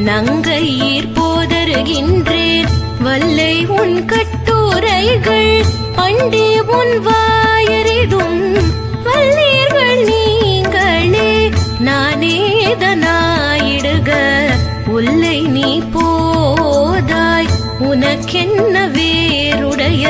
நங்கையீர் போதருகின்றேன் வல்லை உன் கட்டுரைகள் பண்டே உன் வாயறிதும் வல்லீர்கள் நீங்களே நானேதனாயிடுக உல்லை நீ போதாய் உனக்கென்ன வேறுடைய